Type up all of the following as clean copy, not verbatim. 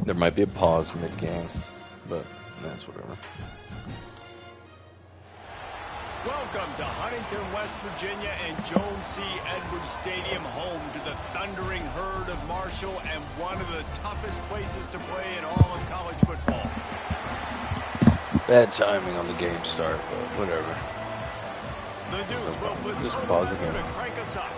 There might be a pause mid-game, but that's whatever. Welcome to Huntington, West Virginia and Jones C. Edwards Stadium, home to the thundering herd of Marshall and one of the toughest places to play in all of college football. Bad timing on the game start, but whatever. The Dukes will put just pause again to crank us up.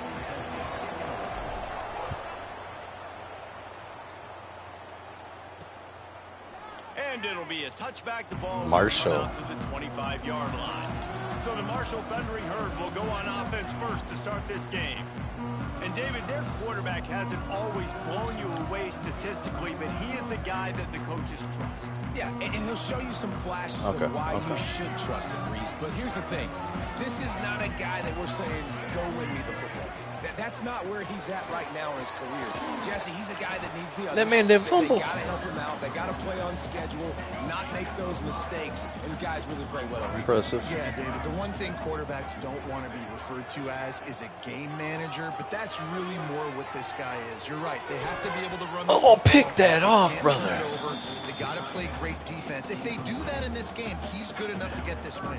And it'll be a touchback. The ball Marshall out to the 25-yard line. So the Marshall Thundering Herd will go on offense first to start this game. And David, their quarterback hasn't always blown you away statistically, but he is a guy that the coaches trust. Yeah, and he'll show you some flashes of why you should trust him, Reese. But here's the thing. This is not a guy that we're saying, go win me the football game. That's not where he's at right now in his career. Jesse, he's a guy that needs the others. That man didn't fumble. They got to help him out. They got to play on schedule, not make those mistakes, and guys really play well. Impressive. Yeah, David, the one thing quarterbacks don't want to be referred to as is a game manager, but that's really more what this guy is. You're right. They have to be able to run the Oh, pick that off, brother. They got to play great defense. If they do that in this game, he's good enough to get this win.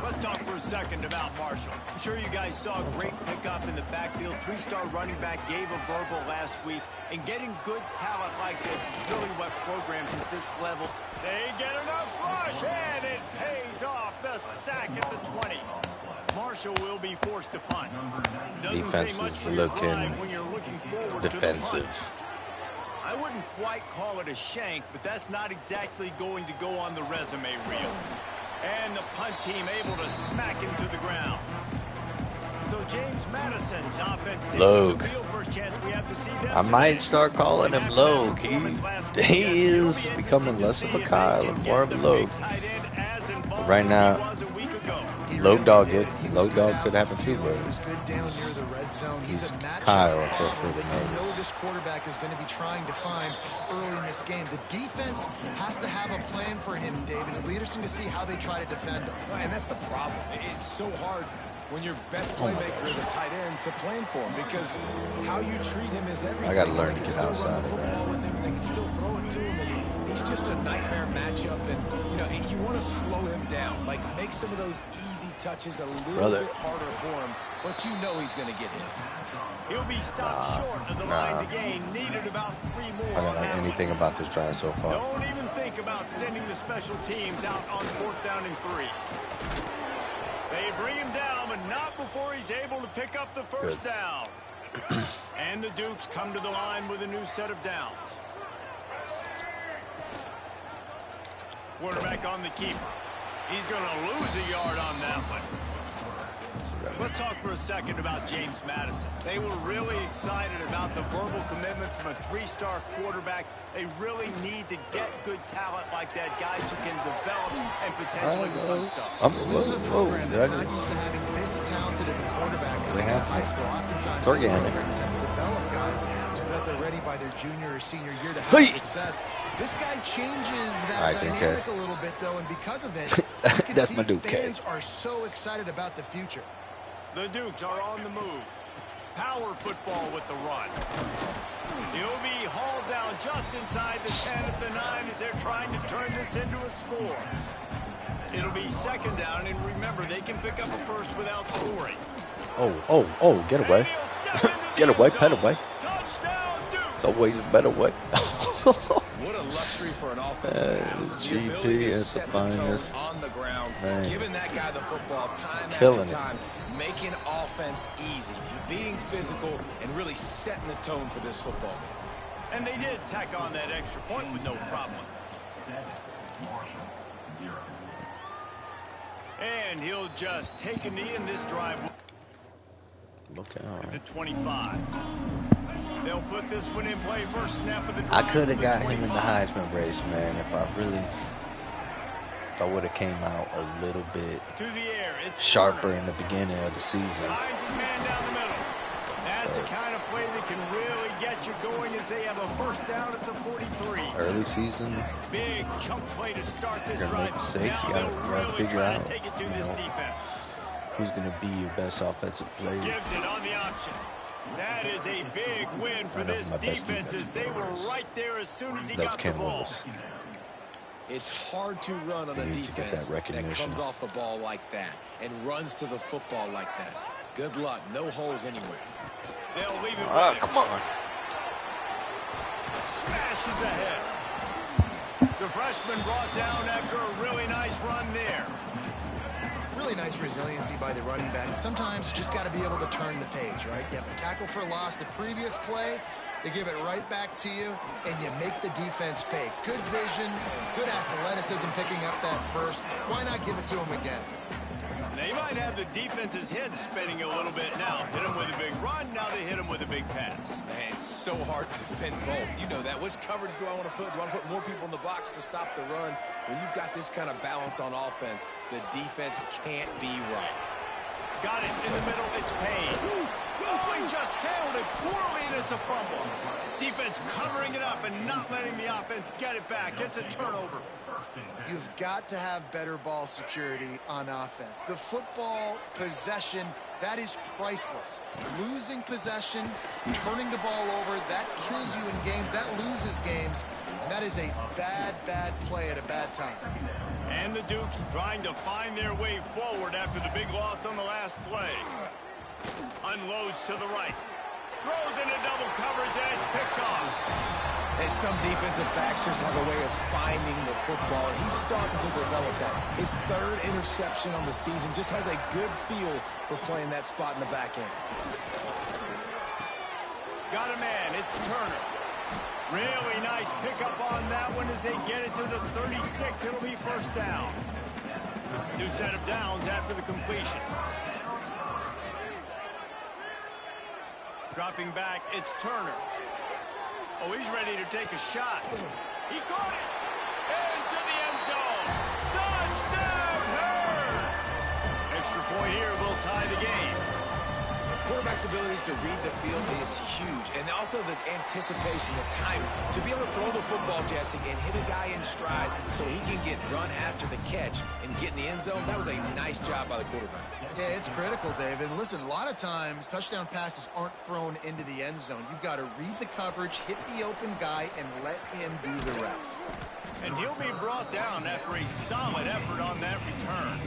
Let's talk for a second about Marshall. I'm sure you guys saw a great pickup in the backfield. Three-star running back gave a verbal last week. And getting good talent like this is really what programs at this level. They get enough rush, and it pays off. The sack at the 20. Marshall will be forced to punt. Defense is looking defensive. I wouldn't quite call it a shank, but that's not exactly going to go on the resume reel. And the punt team able to smack him to the ground. So James Madison's offense Logue. First chance we have to see them I might start calling him Logue. He is becoming less of a Kyle and more of a Logue. But right now, Logue Dog could happen too, but he's Kyle until further notice. This quarterback is going to be trying to find early in this game. The defense has to have a plan for him, David. It'll be interesting to see how they try to defend him. And that's the problem. It's so hard when your best playmaker is a tight end to plan for him, because how you treat him is everything. I got to learn to get outside of that. With him, and they can still throw it to him, and he's just a nightmare matchup. And you want to slow him down, like make some of those easy touches a little bit harder for him, but he's going to get his. He'll be stopped short of the line to gain. Needed about 3 more. I don't like anything about this drive so far. Don't even think about sending the special teams out on 4th down and 3. They bring him down, but not before he's able to pick up the first down. And the Dukes come to the line with a new set of downs. Quarterback on the keeper. He's going to lose a yard on that one. Let's talk for a second about James Madison. They were really excited about the verbal commitment from a 3-star quarterback. They really need to get good talent like that, guys who can develop and potentially become stars. They're not used to having this talented of a quarterback in high school. Oftentimes, programs have to develop guys so that they're ready by their junior or senior year to have success. This guy changes that dynamic a little bit, though, and because of it, you can That's see my Duke fans are so excited about the future. The Dukes are on the move. Power football with the run. He'll be hauled down just inside the 10 at the 9 as they're trying to turn this into a score. It'll be 2nd down, and remember, they can pick up a first without scoring. Oh, get away. Get away, pet away. Touchdown, Duke. There's always a better way. What a luxury for an offense to have. The GP ability to is the set the tone finest. on the ground, Man. giving that guy the football time Killing after time, making offense easy, being physical, and really setting the tone for this football game. And they did tack on that extra point with no problem. And he'll just take a knee in this drive. Okay, all At right. the 25. They'll put this one in play first snap of the drive. I could have got him in the Heisman race, man, if I would have came out a little bit sharper in the beginning of the season. Man down the middle. That's the kind of play that can really get you going as they have a first down at the 43. Early season, Big chunk play to start this you're gonna make drive. mistakes. You gotta figure out, take it to this defense. who's gonna be your best offensive player. Gives it on the option. That is a big win for this defense as they were right there as soon as he got the ball. It's hard to run on a defense that comes off the ball like that and runs to the football like that. Good luck. No holes anywhere. They'll leave it running. Come on. Smashes ahead. The freshman brought down after a really nice run there. Really nice resiliency by the running back. Sometimes you just got to be able to turn the page, right? You have a tackle for loss the previous play, they give it right back to you, and you make the defense pay. Good vision, good athleticism picking up that first. Why not give it to him again? They might have the defense's head spinning a little bit now. Hit him with a big run, now they hit him with a big pass. Man, it's so hard to defend both. You know that. Which coverage do I want to put? Do I want to put more people in the box to stop the run? When you've got this kind of balance on offense, the defense can't be right. Got it in the middle, it's Payne. Oh, he just handled it poorly, and it's a fumble. Defense covering it up and not letting the offense get it back. It's a turnover. You've got to have better ball security on offense. The football possession, that is priceless. Losing possession, turning the ball over, that kills you in games, that loses games. And that is a bad, bad play at a bad time. And the Dukes trying to find their way forward after the big loss on the last play. Unloads to the right. Throws into double coverage and it's picked off. And some defensive backs just have a way of finding the football, and he's starting to develop that. His third interception on the season, just has a good feel for playing that spot in the back end. Got a man, it's Turner. Really nice pickup on that one as they get it to the 36. It'll be first down. New set of downs after the completion. Dropping back, it's Turner. Oh, he's ready to take a shot. He caught it. Into the end zone. Touchdown, Hurd! Extra point here will tie the game. Quarterback's abilities to read the field is huge. And also the anticipation, the timing. To be able to throw the football, Jesse, and hit a guy in stride so he can get run after the catch and get in the end zone, that was a nice job by the quarterback. Yeah, it's critical, David. And listen, a lot of times touchdown passes aren't thrown into the end zone. You've got to read the coverage, hit the open guy, and let him do the rest. And he'll be brought down after a solid effort on that return.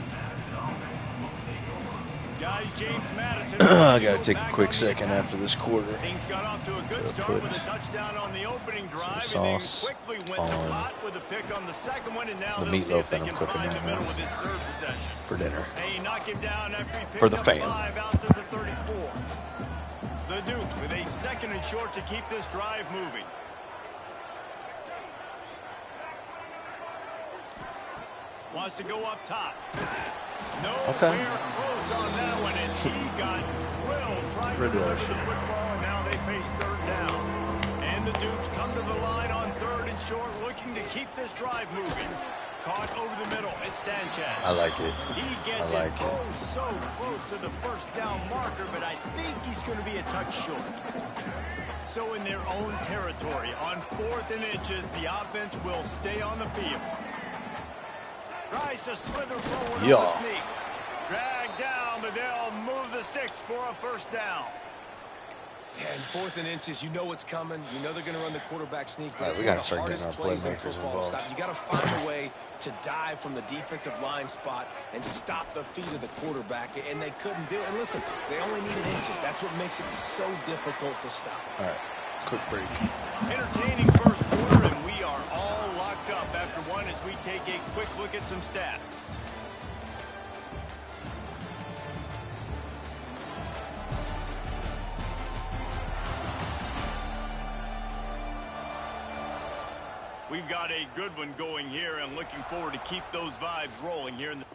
Guys, James Madison. I got to take a quick second after this quarter. Things got off to a good start with a touchdown on the opening drive, and then quickly went to pot with a pick on the second one, and now they'll see if they can find the middle with his third possession. For dinner. They knock him down after he for picks the up fan. 5 out to the 34. The Dukes with a second and short to keep this drive moving. Wants to go up top. Nowhere close on that one as he got drilled trying to deliver the football, and now they face third down. And the Dukes come to the line on third and short, looking to keep this drive moving. Caught over the middle. It's Sanchez. I like it. He gets it so close to the first down marker, but I think he's going to be a touch short. So in their own territory, on 4th and inches, the offense will stay on the field. Tries to slither forward on the sneak. Dragged down, but they'll move the sticks for a first down. And 4th and inches, you know what's coming. You know they're going to run the quarterback sneak. But we got to start getting our playmakers involved. You got to find a way to dive from the defensive line spot and stop the feet of the quarterback, and they couldn't do it. And listen, they only needed inches. That's what makes it so difficult to stop. All right, quick break. Entertaining first quarter, and we are all locked up after one as we take a quick look at some stats. We've got a good one going here and looking forward to keep those vibes rolling here in the...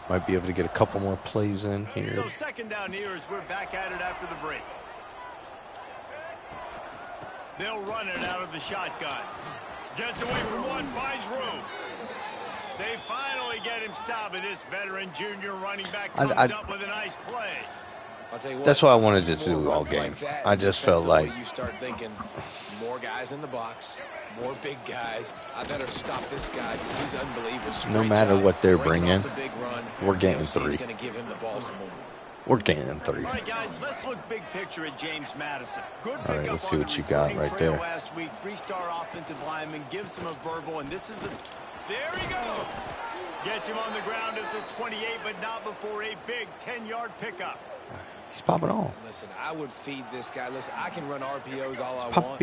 Might be able to get a couple more plays in here. So second down here as we're back at it after the break. They'll run it out of the shotgun. Gets away from one, finds room. They finally get him stopped, and this veteran junior running back comes up with a nice play. I'll tell you what, that's what I wanted to do all game. Like I just felt like you start thinking more guys in the box, more big guys. I better stop this guy because he's unbelievable. No matter what they're bringing, we're getting 3. Going to give him the ball some more. We're getting 3. All right, guys, let's look big picture at James Madison. Good all right, let's see what you got right there. Last week, 3-star offensive lineman gives him a verbal, and this is a. There he goes. Gets him on the ground at the 28, but not before a big 10-yard pickup. He's popping off. Listen, I would feed this guy. Listen, I can run RPOs all I want,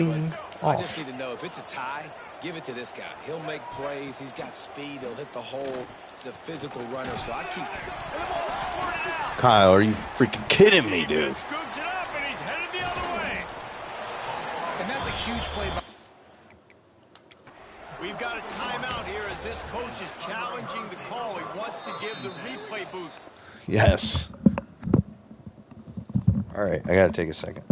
but I just need to know if it's a tie, give it to this guy. He'll make plays. He's got speed. He'll hit the hole. He's a physical runner, so I keep. And the ball squirted out. Kyle, are you freaking kidding me, dude? Scoops it up, and he's headed the other way. And that's a huge play by. We've got a timeout here as this coach is challenging the call. He wants to give the replay booth. Yes. All right, I got to take a second.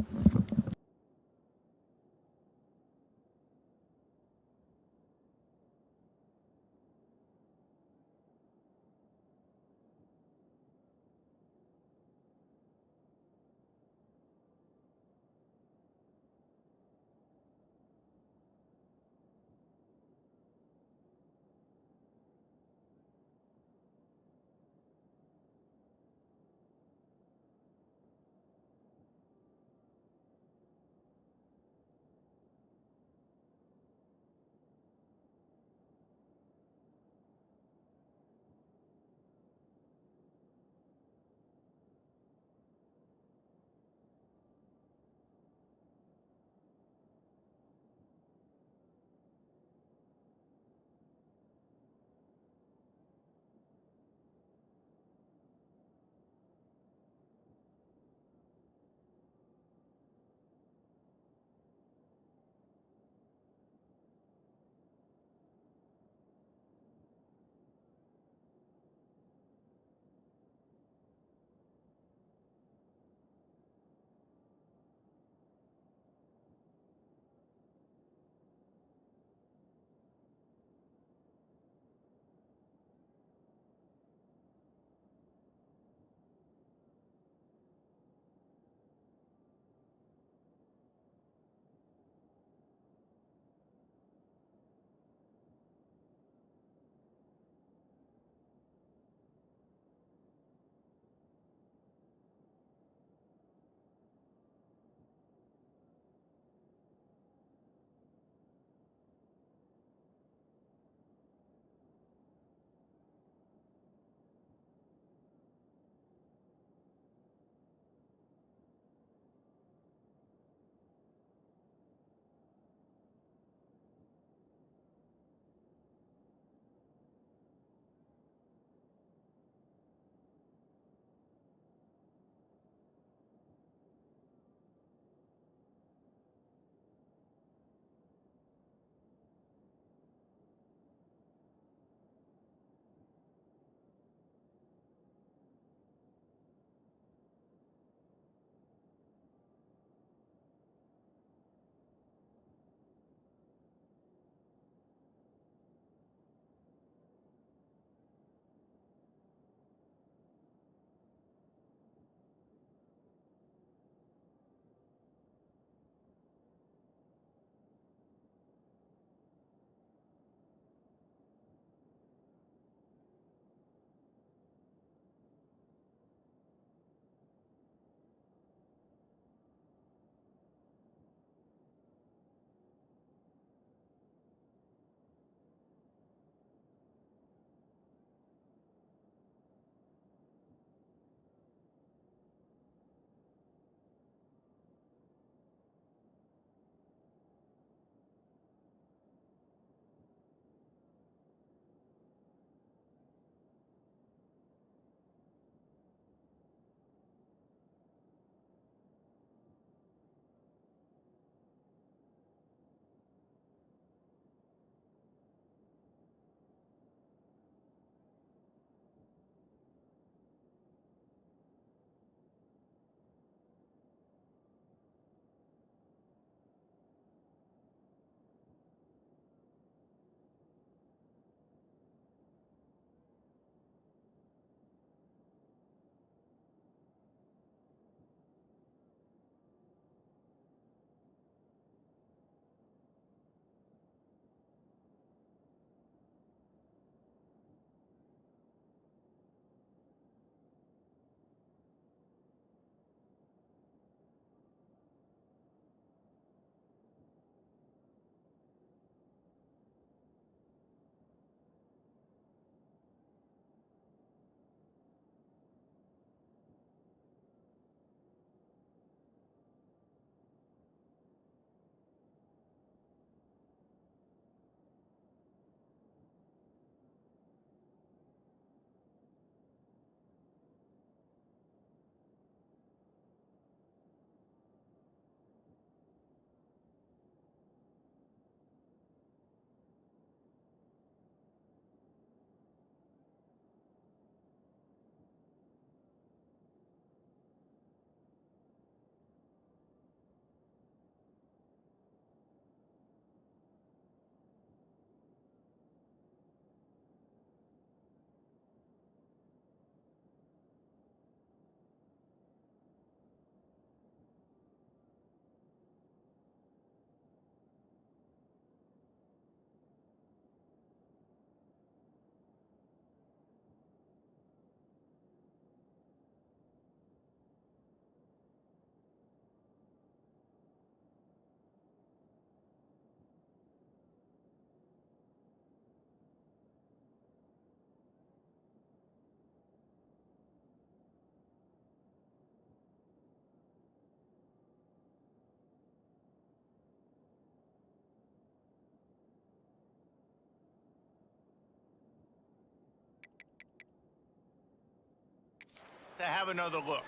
to have another look.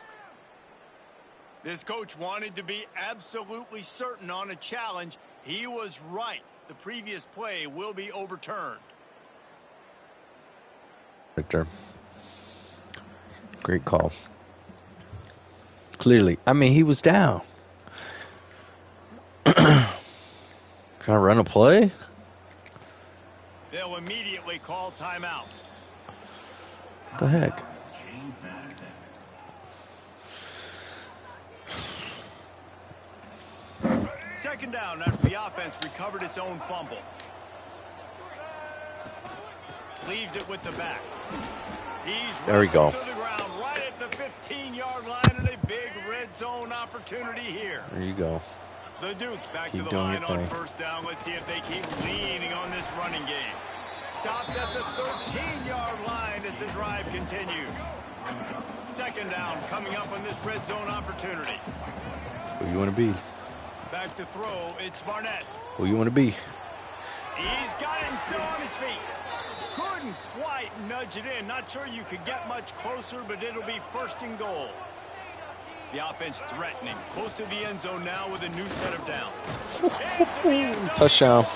This coach wanted to be absolutely certain on a challenge. He was right. The previous play will be overturned. Victor. Great call. Clearly. I mean, he was down. Can I run a play? They'll immediately call timeout. What the heck? Second down after the offense recovered its own fumble. Leaves it with the back. He's there we go. To the ground right at the 15-yard line, and a big red zone opportunity here. There you go. The Dukes back Keep to the doing line your on thing. first down. Let's see if they keep leaning on this running game. Stopped at the 13-yard line as the drive continues. Second down coming up on this red zone opportunity. Who you want to be? Back to throw, it's Barnett. Who you want to be? He's got him still on his feet. Couldn't quite nudge it in. Not sure you could get much closer, but it'll be first and goal. The offense threatening. Close to the end zone now with a new set of downs. Into the end zone. Touchdown.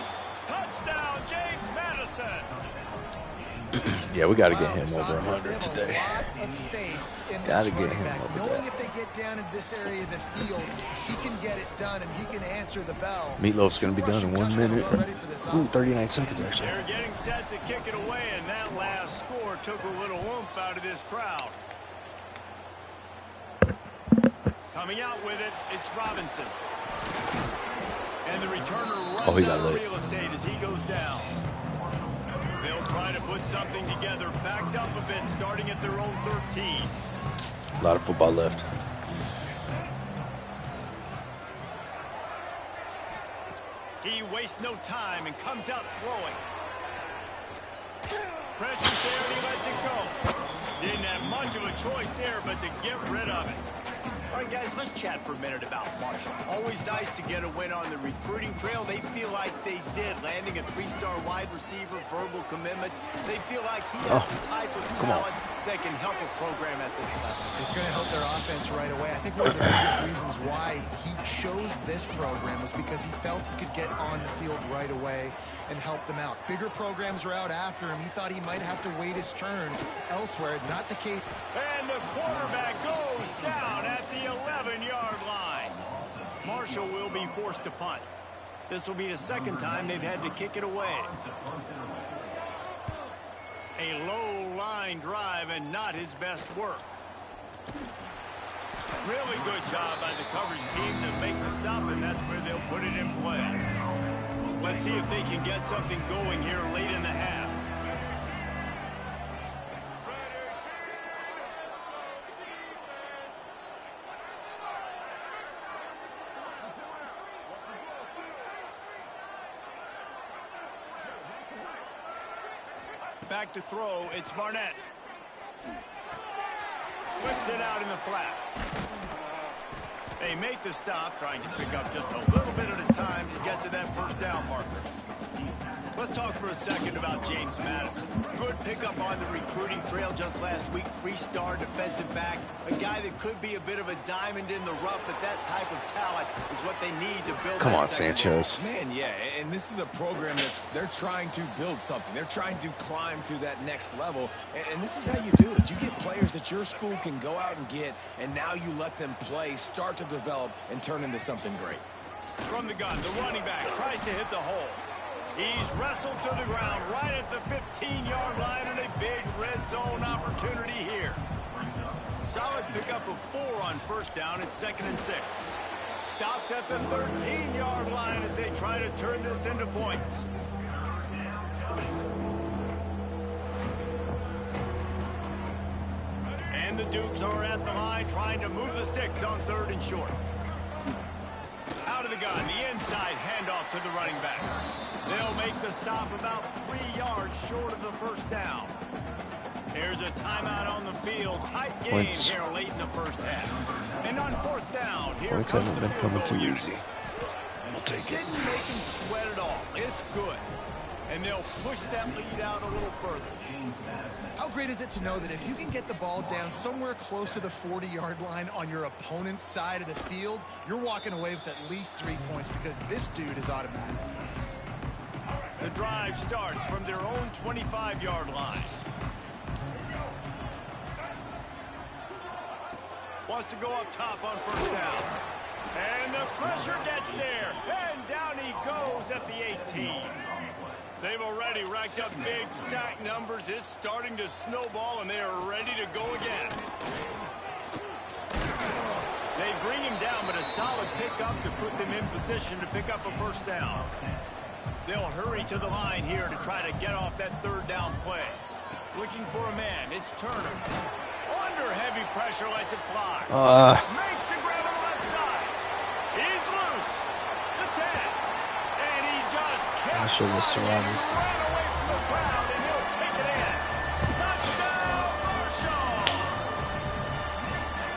Touchdown, James Madison. Yeah, we got to get him over 100 today. Got to get him over knowing that. If they get down in this area of the field, he can get it done and he can answer the bell. Meatloaf's going to be done in 1 minute. Ooh, 39 seconds actually. They're getting set to kick it away, and that last score took a little oomph out of this crowd. Coming out with it, it's Robinson. And the returner runs out of real estate as he goes down. They'll try to put something together, backed up a bit, starting at their own 13. A lot of football left. He wastes no time and comes out throwing. Pressure's there and he lets it go. Didn't have much of a choice there, but to get rid of it. All right, guys, let's chat for a minute about Marshall. Always nice to get a win on the recruiting trail. They feel like they did, landing a 3-star wide receiver, verbal commitment. They feel like he has the type of talent that can help a program at this level. It's going to help their offense right away. I think one of the biggest reasons why he chose this program was because he felt he could get on the field right away and help them out. Bigger programs were out after him. He thought he might have to wait his turn elsewhere. Not the case. And the quarterback goes down at the 11-yard line. Marshall will be forced to punt. This will be the second time they've had to kick it away. A low line drive and not his best work. Really good job by the coverage team to make the stop, and that's where they'll put it in play. Let's see if they can get something going here late in the half. Back to throw, it's Barnett. Flips it out in the flat. They make the stop, trying to pick up just a little bit at a time to get to that first down marker. Let's talk for a second about James Madison. Good pickup on the recruiting trail just last week. 3-star defensive back. A guy that could be a bit of a diamond in the rough, but that type of talent is what they need to build. Come on, Sanchez. Man, yeah, and this is a program they're trying to build something. They're trying to climb to that next level, and this is how you do it. You get players that your school can go out and get, and now you let them play, start to develop, and turn into something great. From the gun, the running back tries to hit the hole. He's wrestled to the ground right at the 15-yard line, and a big red zone opportunity here. Solid pickup of 4 on first down. It's 2nd and 6. Stopped at the 13-yard line as they try to turn this into points. And the Dukes are at the line trying to move the sticks on 3rd and short. Out of the gun, the inside handoff to the running back. They'll make the stop about 3 yards short of the first down. There's a timeout on the field. Tight game here late in the first half. And on 4th down, here comes the field goal unit. We'll take it. Didn't make him sweat at all. It's good. and they'll push that lead out a little further. How great is it to know that if you can get the ball down somewhere close to the 40-yard line on your opponent's side of the field, you're walking away with at least 3 points because this dude is automatic. The drive starts from their own 25-yard line. Wants to go up top on first down. And the pressure gets there. And down he goes at the 18. They've already racked up big sack numbers. It's starting to snowball, and they are ready to go again. They bring him down, but a solid pickup to put them in position to pick up a first down. They'll hurry to the line here to try to get off that third down play. Looking for a man. It's Turner. Under heavy pressure, lets it fly. Makes the grab on the left side. He's loose. The 10. And he just kept running and ran away from the crowd, and he'll take it in. Touchdown, Marshall!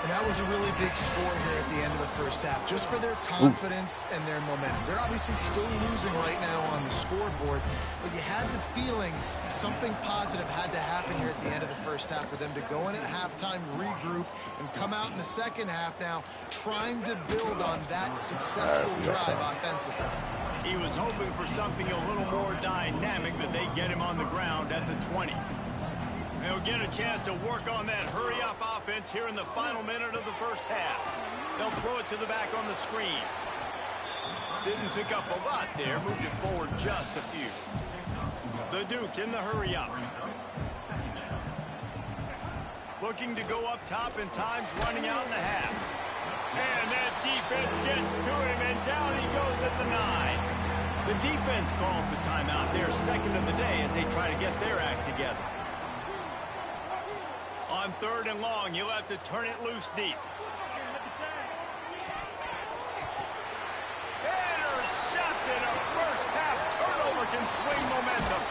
And that was a really big score here at the end of the first half, just for their confidence and their momentum. They're obviously still losing right now on the scoreboard, but you had the feeling something positive had to happen here at the end of the first half for them to go in at halftime, regroup, and come out in the second half now trying to build on that successful drive offensively. He was hoping for something a little more dynamic, but they get him on the ground at the 20. They'll get a chance to work on that hurry-up offense here in the final minute of the first half. They'll throw it to the back on the screen. Didn't pick up a lot there, moved it forward just a few. The Dukes in the hurry-up. Looking to go up top, and time's running out in the half. And that defense gets to him, and down he goes at the 9. The defense calls the timeout. They're second of the day as they try to get their act together. On third and long, you'll have to turn it loose deep. Intercepted. A first half turnover can swing momentum.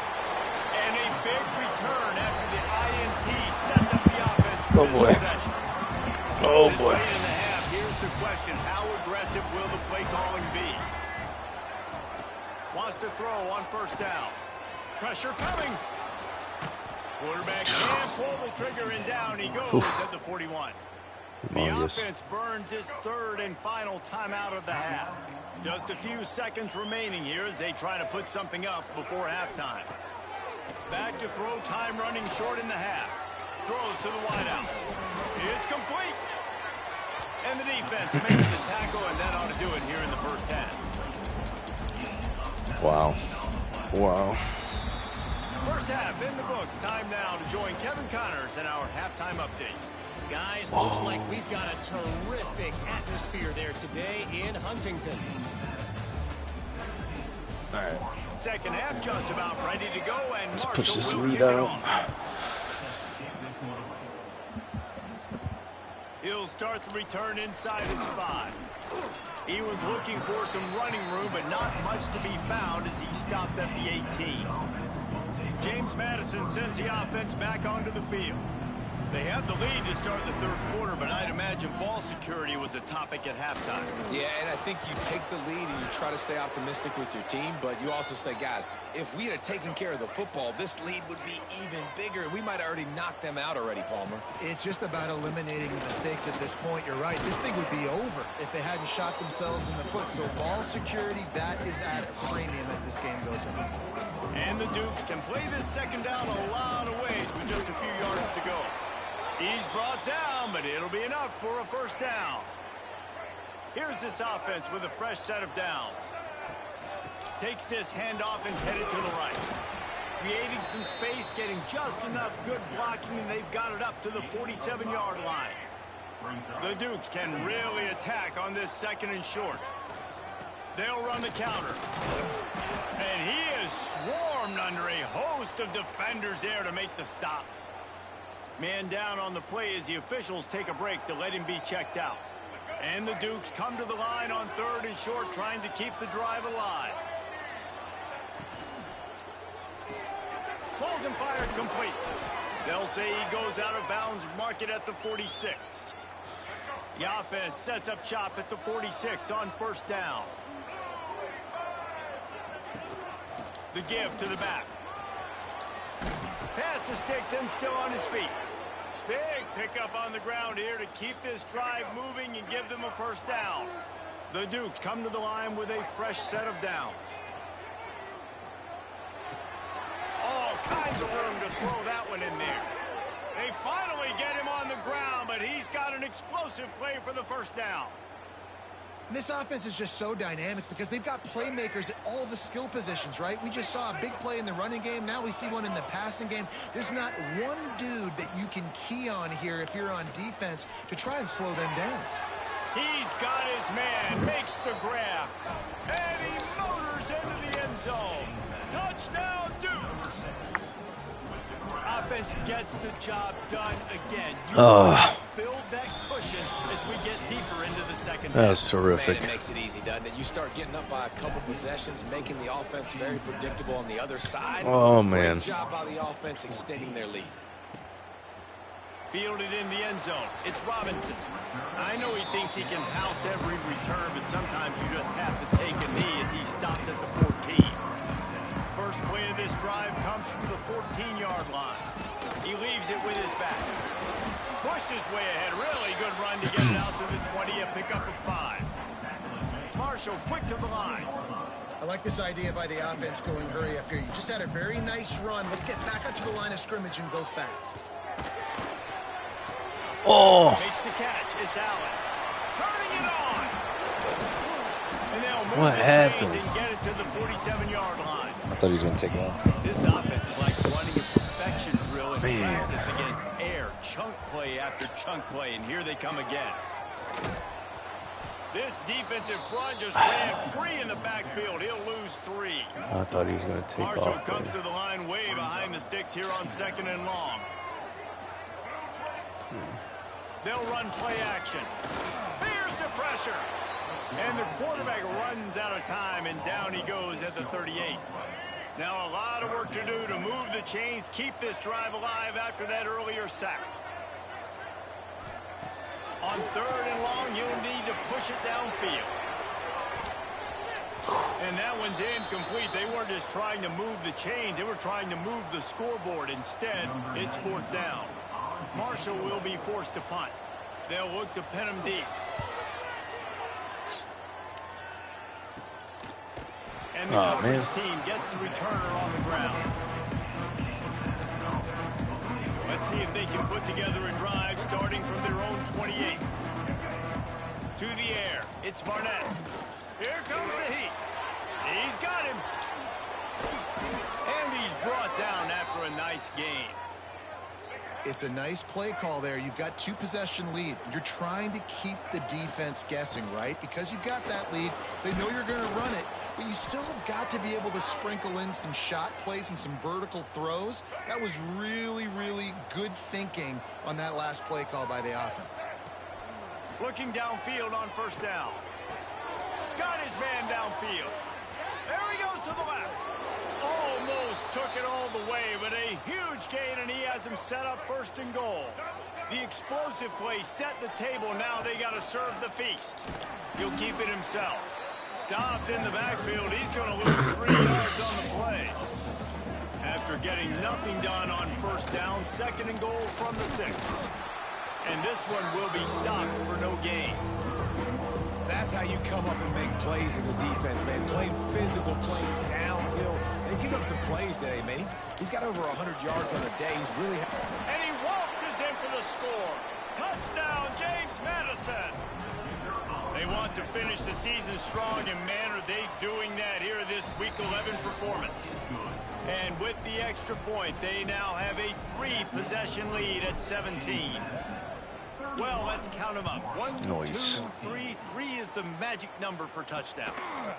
And a big return after the INT sets up the offense for this possession. Oh this boy. late in the half, here's the question. How aggressive will the play calling be? Wants to throw on first down. Pressure coming. Quarterback can't pull the trigger, and down he goes at the 41. The offense burns its third and final timeout of the half. Just a few seconds remaining here as they try to put something up before halftime. Back to throw, time running short in the half. Throws to the wideout. It's complete. And the defense makes the tackle, and that ought to do it here in the first half. Wow. Wow. First half in the books. Time now to join Kevin Connors in our halftime update. Guys, looks like we've got a terrific atmosphere there today in Huntington. All right. Second half just about ready to go, and Let's push this Marshall will lead kick it out. off. He'll start the return inside his 5. He was looking for some running room, but not much to be found as he stopped at the 18. James Madison sends the offense back onto the field. They had the lead to start the third quarter, but I'd imagine ball security was a topic at halftime. Yeah, and I think you take the lead and you try to stay optimistic with your team, but you also say, guys, if we had taken care of the football, this lead would be even bigger, and we might have already knocked them out already, Palmer. It's just about eliminating the mistakes at this point. You're right. This thing would be over if they hadn't shot themselves in the foot. So ball security, that is at a premium as this game goes on. And the Dukes can play this second down a lot of ways with just a few yards to go. He's brought down, but it'll be enough for a first down. Here's this offense with a fresh set of downs. Takes this handoff and headed to the right. Creating some space, getting just enough good blocking, and they've got it up to the 47-yard line. The Dukes can really attack on this second and short. They'll run the counter. And he is swarmed under a host of defenders there to make the stop. Man down on the play as the officials take a break to let him be checked out. And the Dukes come to the line on third and short, trying to keep the drive alive. Pulls and fired complete. They'll say he goes out of bounds, mark it at the 46. The offense sets up shop at the 46 on first down. The give to the back. Pass the sticks and still on his feet. Big pickup on the ground here to keep this drive moving and give them a first down. The Dukes come to the line with a fresh set of downs. All kinds of room to throw that one in there. They finally get him on the ground, but he's got an explosive play for the first down. And this offense is just so dynamic because they've got playmakers at all the skill positions, right? We just saw a big play in the running game. Now we see one in the passing game. There's not one dude that you can key on here if you're on defense to try and slow them down. He's got his man, makes the grab, and he motors into the end zone. Touchdown, Dukes. Offense gets the job done again. You build that cushion as we get deeper into the second half. That was terrific. Man, it makes it easy, doesn't it? You start getting up by a couple possessions, making the offense very predictable on the other side. Oh, man. Great job by the offense extending their lead. Fielded in the end zone. It's Robinson. I know he thinks he can house every return, but sometimes you just have to take a knee as he stopped at the 14. First play of this drive comes from the 14-yard line. He leaves it with his back. Pushed his way ahead. Really good run to get it out to the 20, a pickup of 5. Marshall quick to the line. I like this idea by the offense going hurry up here. You just had a very nice run. Let's get back up to the line of scrimmage and go fast. Oh. Makes the catch. It's Allen. Turning it on. And they'll move What the happened? chains and get it to the 47-yard line. I thought he was going to take it off. This offense is like running a perfection drill in practice against air. Chunk play after chunk play, and here they come again. This defensive front just ran free in the backfield. He'll lose 3. I thought he was going to take Marshall off. comes to the line way behind the sticks here on 2nd and long. They'll run play action. Here's the pressure. And the quarterback runs out of time, and down he goes at the 38. Now a lot of work to do to move the chains, keep this drive alive after that earlier sack. On 3rd and long, you'll need to push it downfield. And that one's incomplete. They weren't just trying to move the chains. They were trying to move the scoreboard. Instead, it's 4th down. Marshall will be forced to punt. They'll look to pin him deep. And the coverage team gets the returner on the ground. Let's see if they can put together a drive starting from their own 28. To the air. It's Barnett. Here comes the heat. He's got him. And he's brought down after a nice gain. It's a nice play call there. You've got 2-possession lead. You're trying to keep the defense guessing, right? Because you've got that lead. They know you're going to run it, but you still have got to be able to sprinkle in some shot plays and some vertical throws. That was really, really good thinking on that last play call by the offense. Looking downfield on 1st down. Got his man downfield. There he goes to the left. Almost took it all the way, but a huge gain, and he has him set up 1st and goal. The explosive play set the table. Now they got to serve the feast. He'll keep it himself. Stopped in the backfield. He's going to lose 3 yards on the play. After getting nothing done on 1st down, 2nd and goal from the 6. And this one will be stopped for no gain. That's how you come up and make plays as a defense, man. Playing physical, playing downhill. They give up some plays today, man. He's got over 100 yards on the day. He's really... And he waltzes in for the score. Touchdown, James Madison. They want to finish the season strong, and man, are they doing that here this Week 11 performance. And with the extra point, they now have a 3-possession lead at 17. Well, let's count them up. 1, 2, 3. 3 is the magic number for touchdown.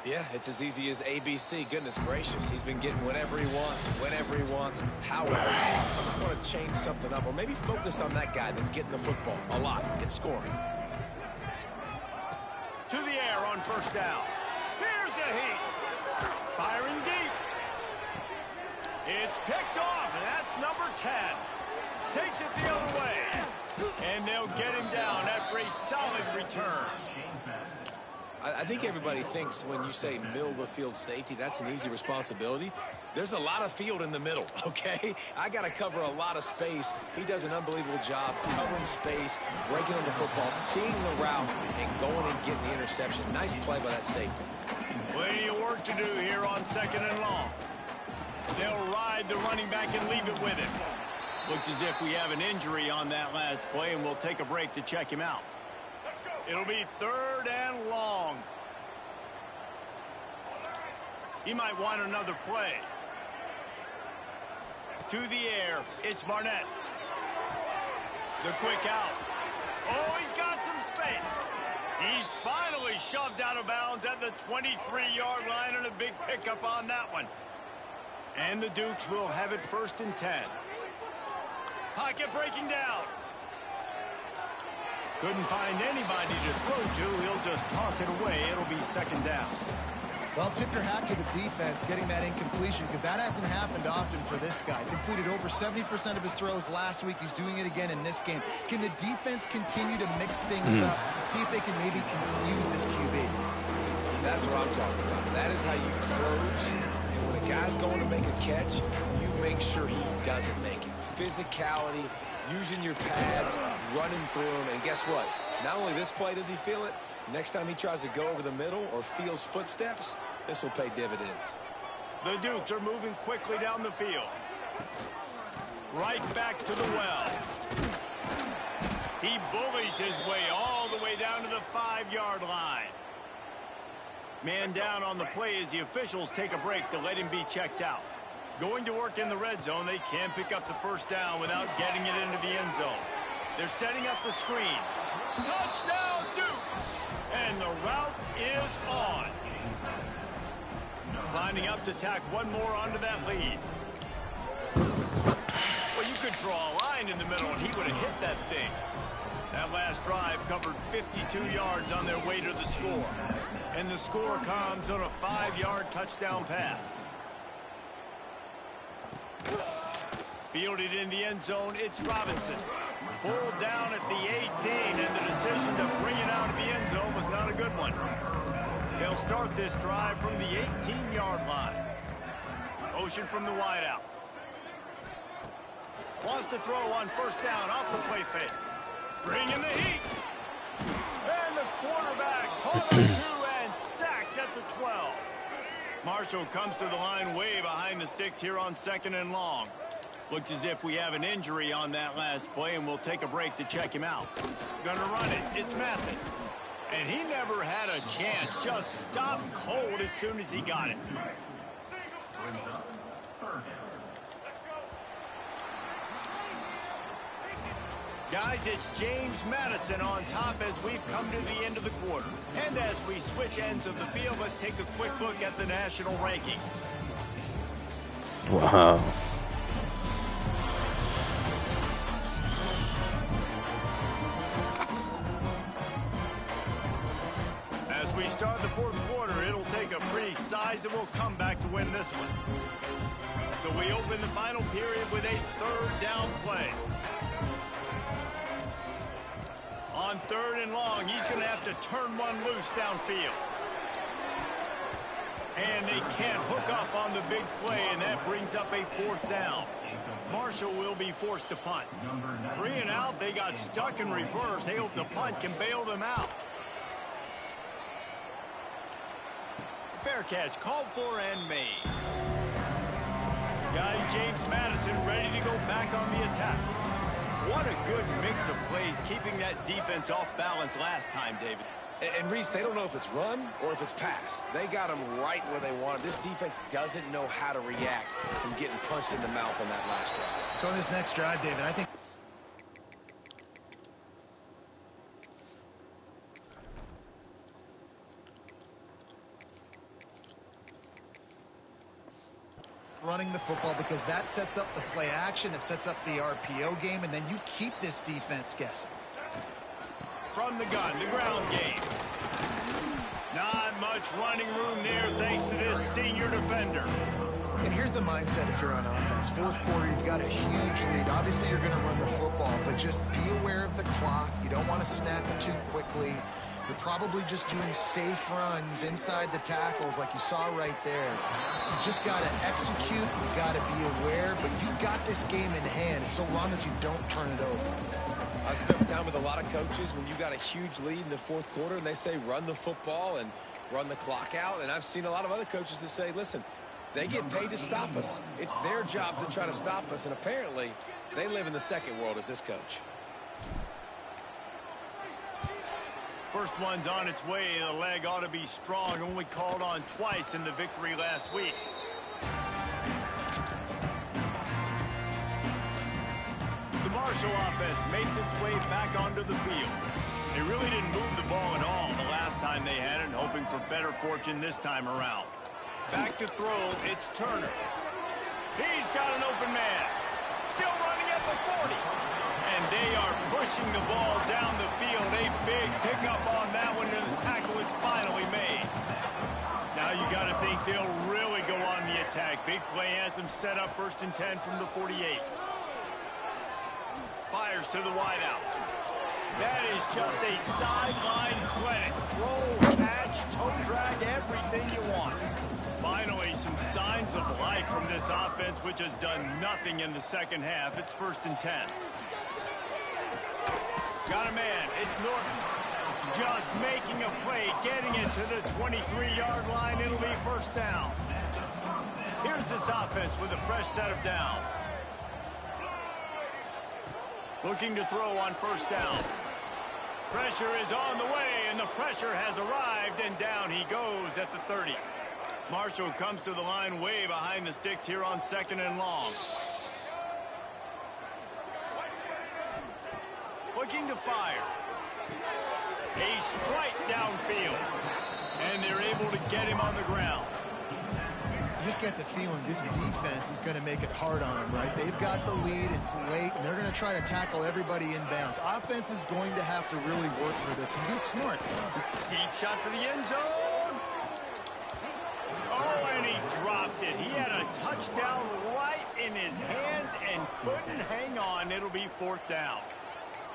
Yeah, it's as easy as ABC. Goodness gracious. He's been getting whatever he wants, whenever he wants, however he wants. I want to change something up, or maybe focus on that guy that's getting the football a lot and scoring. To the air on 1st down. Here's a heat. Firing deep. It's picked off, and that's number 10. Takes it the other way. And they'll get him down after a solid return. I think everybody thinks when you say middle of the field safety, that's an easy responsibility. There's a lot of field in the middle, okay? I got to cover a lot of space. He does an unbelievable job covering space, breaking on the football, seeing the route, and going and getting the interception. Nice play by that safety. Plenty of work to do here on 2nd and long. They'll ride the running back and leave it with him. Looks as if we have an injury on that last play, and we'll take a break to check him out. It'll be 3rd and long. He might want another play. To the air, it's Barnett. The quick out. Oh, he's got some space. He's finally shoved out of bounds at the 23-yard line, and a big pickup on that one. And the Dukes will have it 1st and 10. Pocket breaking down. Couldn't find anybody to throw to. He'll just toss it away. It'll be 2nd down. Well, tip your hat to the defense getting that incompletion, because that hasn't happened often for this guy. Completed over 70% of his throws last week. He's doing it again in this game. Can the defense continue to mix things up, see if they can maybe confuse this QB? That's what I'm talking about. That is how you close. And when a guy's going to make a catch, you make sure he doesn't make it. Physicality, using your pads, running through them. And guess what? Not only this play does he feel it, next time he tries to go over the middle or feels footsteps, this will pay dividends. The Dukes are moving quickly down the field. Right back to the well. He bullies his way all the way down to the 5-yard line. Man down on the play as the officials take a break to let him be checked out. Going to work in the red zone, they can pick up the 1st down without getting it into the end zone. They're setting up the screen. Touchdown, Dukes! And the route is on. Lining up to tack one more onto that lead. Well, you could draw a line in the middle, and he would have hit that thing. That last drive covered 52 yards on their way to the score. And the score comes on a 5-yard touchdown pass. Fielded in the end zone, it's Robinson. Pulled down at the 18, and the decision to bring it out of the end zone was not a good one. They'll start this drive from the 18-yard line. Motion from the wideout. Wants to throw on 1st down off the play fake. Bring in the heat. And the quarterback caught on 2 and sacked at the 12. Marshall comes to the line way behind the sticks here on 2nd and long. Looks as if we have an injury on that last play, and we'll take a break to check him out. Gonna run it. It's Mathis. And he never had a chance. Just stopped cold as soon as he got it. Guys, it's James Madison on top as we've come to the end of the quarter. And as we switch ends of the field, let's take a quick look at the national rankings. Wow. As we start the 4th quarter, it'll take a pretty sizable comeback to win this one. So we open the final period with a 3rd down play. On 3rd and long, he's going to have to turn one loose downfield. And they can't hook up on the big play, and that brings up a 4th down. Marshall will be forced to punt. 3 and out, they got stuck in reverse. They hope the punt can bail them out. Fair catch, called for and made. Guys, James Madison ready to go back on the attack. What a good mix of plays, keeping that defense off balance last time, David. And Reese, they don't know if it's run or if it's pass. They got them right where they want them. This defense doesn't know how to react from getting punched in the mouth on that last drive. So on this next drive, David, I think running the football, because that sets up the play action, it sets up the RPO game, and then you keep this defense guessing. From the gun, the ground game. Not much running room there thanks to this senior defender. And here's the mindset if you're on offense. 4th quarter, you've got a huge lead. Obviously, you're going to run the football, but just be aware of the clock. You don't want to snap it too quickly. You're probably just doing safe runs inside the tackles like you saw right there. You just got to execute. You got to be aware, but you've got this game in hand so long as you don't turn it over. I spent time with a lot of coaches when you got a huge lead in the fourth quarter and they say run the football and run the clock out. And I've seen a lot of other coaches that say, listen, they get paid to stop us. It's their job to try to stop us. And apparently they live in the second world as this coach. First one's on its way. The leg ought to be strong. Only called on twice in the victory last week. The Marshall offense makes its way back onto the field. They really didn't move the ball at all the last time they had it, hoping for better fortune this time around. Back to throw, it's Turner. He's got an open man. Still running at the 40. And they are pushing the ball down the field. A big pickup on that one, and the tackle is finally made. Now you got to think they'll really go on the attack. Big play has them set up 1st and 10 from the 48. Fires to the wideout. That is just a sideline clinic. Roll, catch, toe drag, everything you want. Finally, some signs of life from this offense, which has done nothing in the second half. It's 1st and 10. Got a man. It's Norton. Just making a play, getting it to the 23-yard line. It'll be 1st down. Here's this offense with a fresh set of downs. Looking to throw on 1st down. Pressure is on the way, and the pressure has arrived, and down he goes at the 30. Marshall comes to the line way behind the sticks here on 2nd and long. Looking to fire. A strike downfield. And they're able to get him on the ground. You just get the feeling this defense is going to make it hard on them, right? They've got the lead, it's late, and they're going to try to tackle everybody inbounds. Offense is going to have to really work for this and be smart. Deep shot for the end zone. Oh, and he dropped it. He had a touchdown right in his hands and couldn't hang on. It'll be 4th down.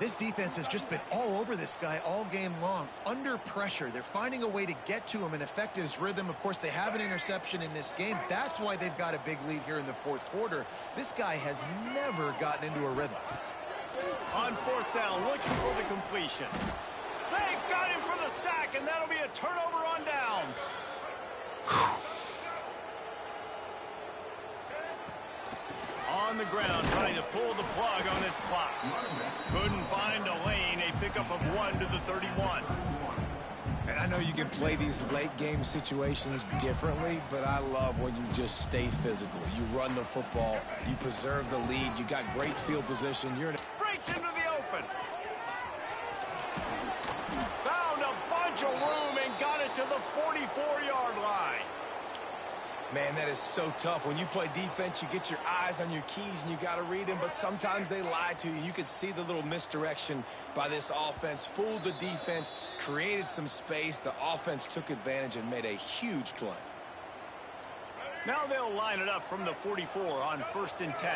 This defense has just been all over this guy all game long. Under pressure, they're finding a way to get to him and affect his rhythm. Of course, they have an interception in this game. That's why they've got a big lead here in the 4th quarter. This guy has never gotten into a rhythm. On 4th down, looking for the completion. They've got him for the sack, and that'll be a turnover on downs. On the ground, trying to pull the plug on this clock. Couldn't find a lane. A pickup of 1 to the 31. And I know you can play these late game situations differently, but I love when you just stay physical. You run the football, you preserve the lead, you got great field position. You're in breaks into the open. Found a bunch of room and got it to the 44-yard line. Man, that is so tough. When you play defense, you get your eyes on your keys and you got to read them, but sometimes they lie to you. You could see the little misdirection by this offense, fooled the defense, created some space. The offense took advantage and made a huge play. Now they'll line it up from the 44 on 1st and 10.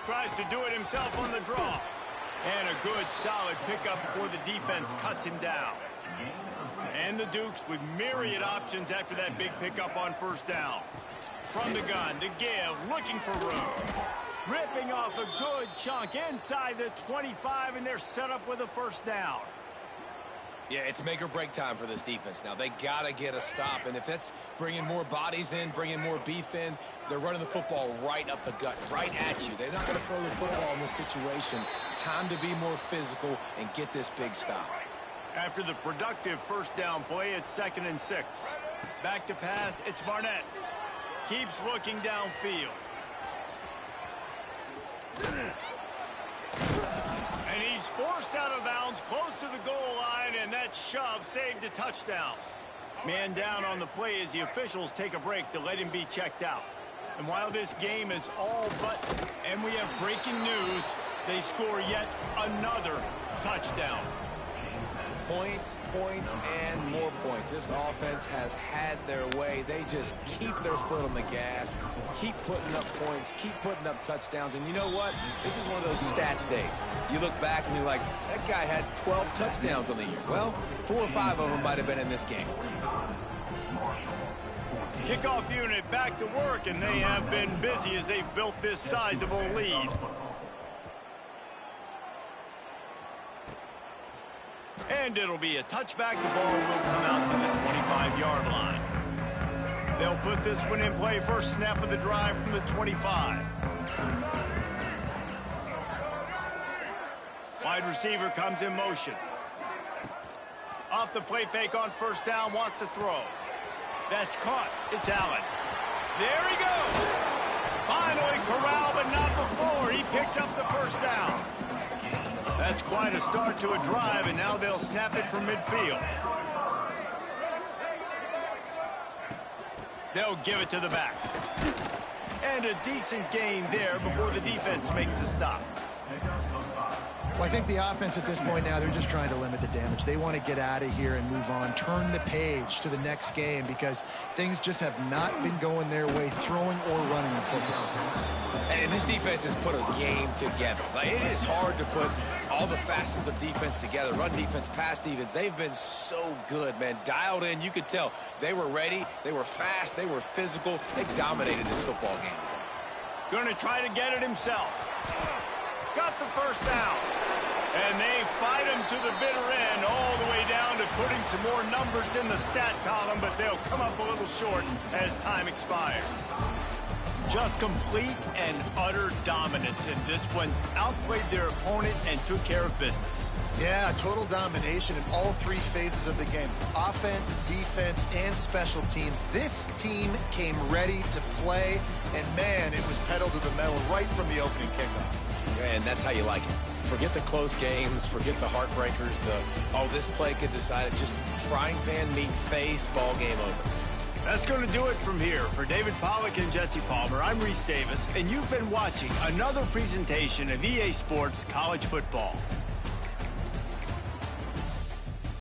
Tries to do it himself on the draw. And a good, solid pickup before the defense cuts him down. And the Dukes with myriad options after that big pickup on 1st down. From the gun to give, looking for room. Ripping off a good chunk inside the 25, and they're set up with a 1st down. Yeah, it's make or break time for this defense now. They got to get a stop, and if that's bringing more bodies in, bringing more beef in, they're running the football right up the gut, right at you. They're not going to throw the football in this situation. Time to be more physical and get this big stop. After the productive 1st down play, it's 2nd and 6. Back to pass, it's Barnett. Keeps looking downfield. And he's forced out of bounds close to the goal line, and that shove saved a touchdown. Man down on the play as the officials take a break to let him be checked out. And while this game is all but, and we have breaking news, they score yet another touchdown. Points, points, and more points. This offense has had their way. They just keep their foot on the gas, keep putting up points, keep putting up touchdowns. And you know what? This is one of those stats days. You look back and you're like, that guy had 12 touchdowns on the year. Well, 4 or 5 of them might have been in this game. Kickoff unit back to work, and they have been busy as they've built this sizable lead. And it'll be a touchback. The ball will come out to the 25-yard line. They'll put this one in play. First snap of the drive from the 25. Wide receiver comes in motion. Off the play fake on first down, wants to throw. That's caught. It's Allen. There he goes. Finally corralled, but not before. He picks up the first down. That's quite a start to a drive, and now they'll snap it from midfield. They'll give it to the back. And a decent gain there before the defense makes the stop. Well, I think the offense at this point now, they're just trying to limit the damage. They want to get out of here and move on, turn the page to the next game, because things just have not been going their way, throwing or running the football. And this defense has put a game together. Like, it is hard to put all the facets of defense together. Run defense, pass defense. They've been so good, man. Dialed in. You could tell they were ready. They were fast. They were physical. They dominated this football game today. Going to try to get it himself. Got the first down. And they fight him to the bitter end, all the way down to putting some more numbers in the stat column, but they'll come up a little short as time expires. Just complete and utter dominance in this one. Outplayed their opponent and took care of business. Yeah, total domination in all 3 phases of the game. Offense, defense, and special teams. This team came ready to play, and man, it was pedal to the metal right from the opening kickoff. And that's how you like it. Forget the close games, forget the heartbreakers, this play could decide it. Just frying pan meet face, ball game over. That's going to do it from here. For David Pollack and Jesse Palmer, I'm Reese Davis, and you've been watching another presentation of EA Sports College Football.